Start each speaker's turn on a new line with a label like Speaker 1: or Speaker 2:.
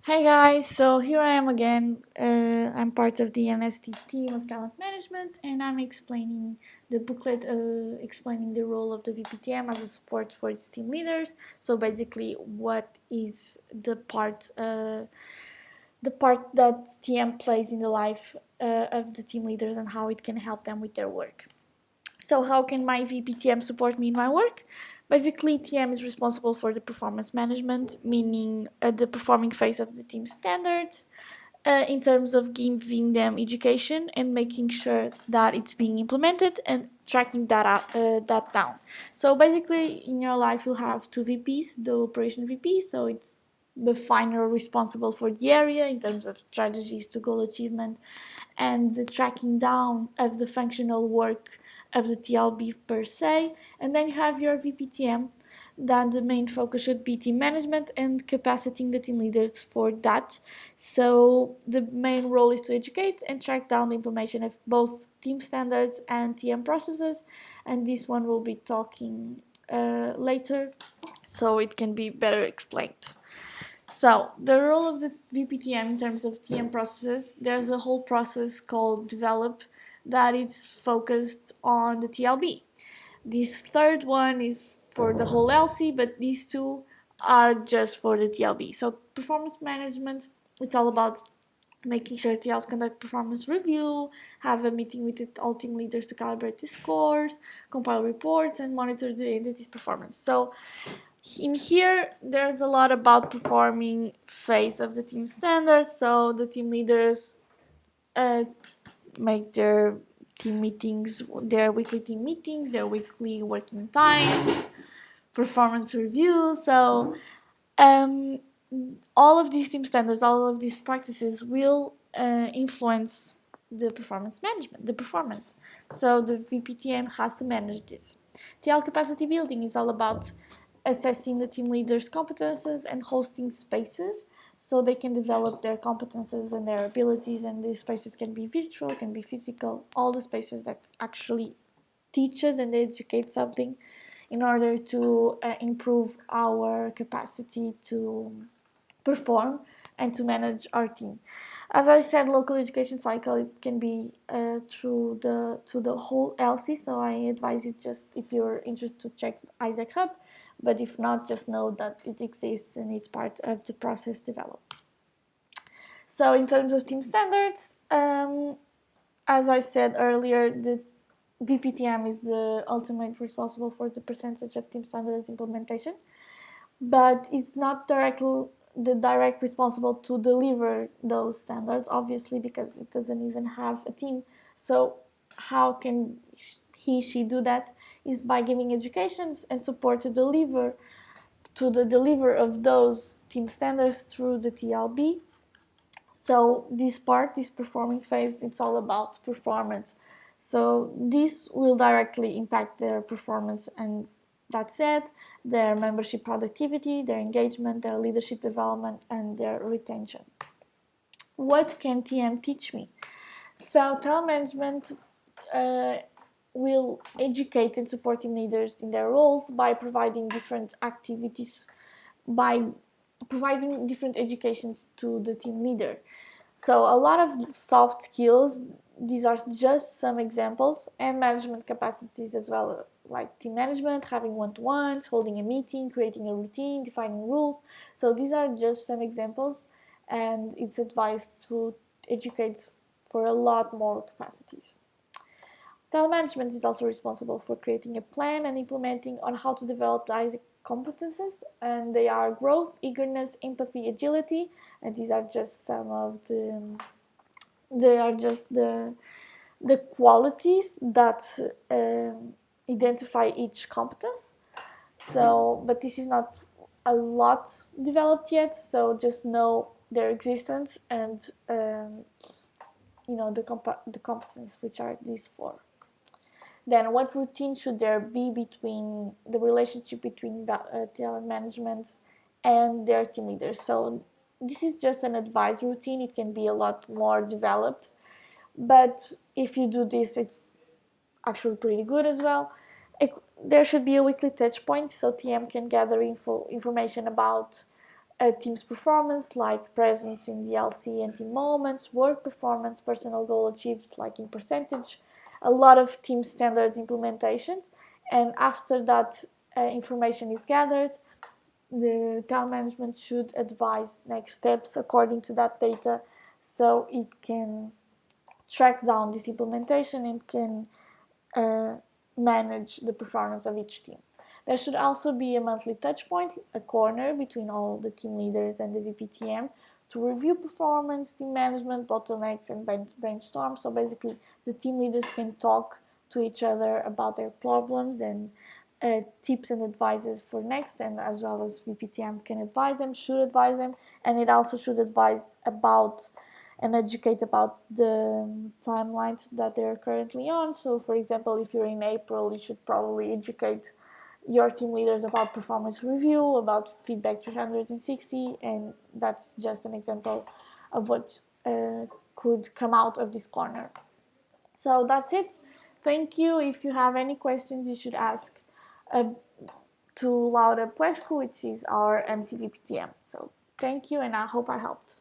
Speaker 1: Hey guys, so here I am again. I'm part of the NST team of talent management, and I'm explaining the booklet explaining the role of the VPTM as a support for its team leaders. So basically, what is the part that TM plays in the life of the team leaders and how it can help them with their work. So how can my VPTM support me in my work? Basically, TM is responsible for the performance management, meaning the performing phase of the team standards, in terms of giving them education and making sure that it's being implemented and tracking that down. So basically, in your life, you'll have two VPs, the operation VP, so it's the final responsible for the area in terms of strategies to goal achievement and the tracking down of the functional work of the TLB per se. And then you have your VPTM, that the main focus should be team management and capacitating the team leaders for that. So the main role is to educate and track down the implementation of both team standards and TM processes, and this one will be talking later so it can be better explained. So, the role of the VPTM in terms of TM processes, there's a whole process called develop that is focused on the TLB. This third one is for the whole LC, but these two are just for the TLB. So, performance management, it's all about making sure TLs conduct performance review, have a meeting with all team leaders to calibrate the scores, compile reports, and monitor the entity's performance. So, in here there's a lot about performing phase of the team standards, so the team leaders make their team meetings, their weekly team meetings, their weekly working times, performance reviews. So um, all of these team standards, all of these practices will influence the performance management, the performance. So the VPTM has to manage this. TL capacity building is all about assessing the team leaders' competences and hosting spaces so they can develop their competences and their abilities. And these spaces can be virtual, can be physical, all the spaces that actually teach us and educate something in order to improve our capacity to perform and to manage our team. As I said, local education cycle, it can be through the whole LC. So I advise you, just if you're interested, to check Isaac Hub, but if not, just know that it exists and it's part of the process developed. So in terms of team standards, as I said earlier, the VPTM is the ultimate responsible for the percentage of team standards implementation, but it's not the direct responsible to deliver those standards, obviously, because it doesn't even have a team. So how can she do that? Is by giving educations and support to the deliver of those team standards through the TLB. So this part, this performing phase, it's all about performance. So this will directly impact their performance, and that said, their membership productivity, their engagement, their leadership development, and their retention. What can TM teach me? So talent management will educate and support team leaders in their roles by providing different activities, by providing different educations to the team leader. So a lot of soft skills, these are just some examples, and management capacities as well, like team management, having one-to-ones, holding a meeting, creating a routine, defining rules. So these are just some examples, and it's advised to educate for a lot more capacities. Talent management is also responsible for creating a plan and implementing on how to develop the ISAC competences, and they are growth, eagerness, empathy, agility, and these are just some of the qualities that identify each competence. So, but this is not a lot developed yet, so just know their existence and the competence, which are these four. Then what routine should there be between the relationship between talent management and their team leaders? So this is just an advice routine. It can be a lot more developed, but if you do this, it's actually pretty good as well. There should be a weekly touch point, so TM can gather information about team's performance, like presence in the LC and team moments, work performance, personal goal achieved, like in percentage, a lot of team standard implementations. And after that information is gathered, the talent management should advise next steps according to that data, so it can track down this implementation and can manage the performance of each team. There should also be a monthly touch point, a corner between all the team leaders and the VPTM to review performance, team management, bottlenecks, and brainstorm. So basically, the team leaders can talk to each other about their problems and tips and advices for next, and as well as VPTM can advise them, should advise them, and it also should advise about and educate about the timelines that they're currently on. So for example, if you're in April, you should probably educate your team leaders about performance review, about feedback 360, and that's just an example of what could come out of this corner. So that's it. Thank you. If you have any questions, you should ask to Laura Puescu, which is our MCVPTM. So thank you, and I hope I helped.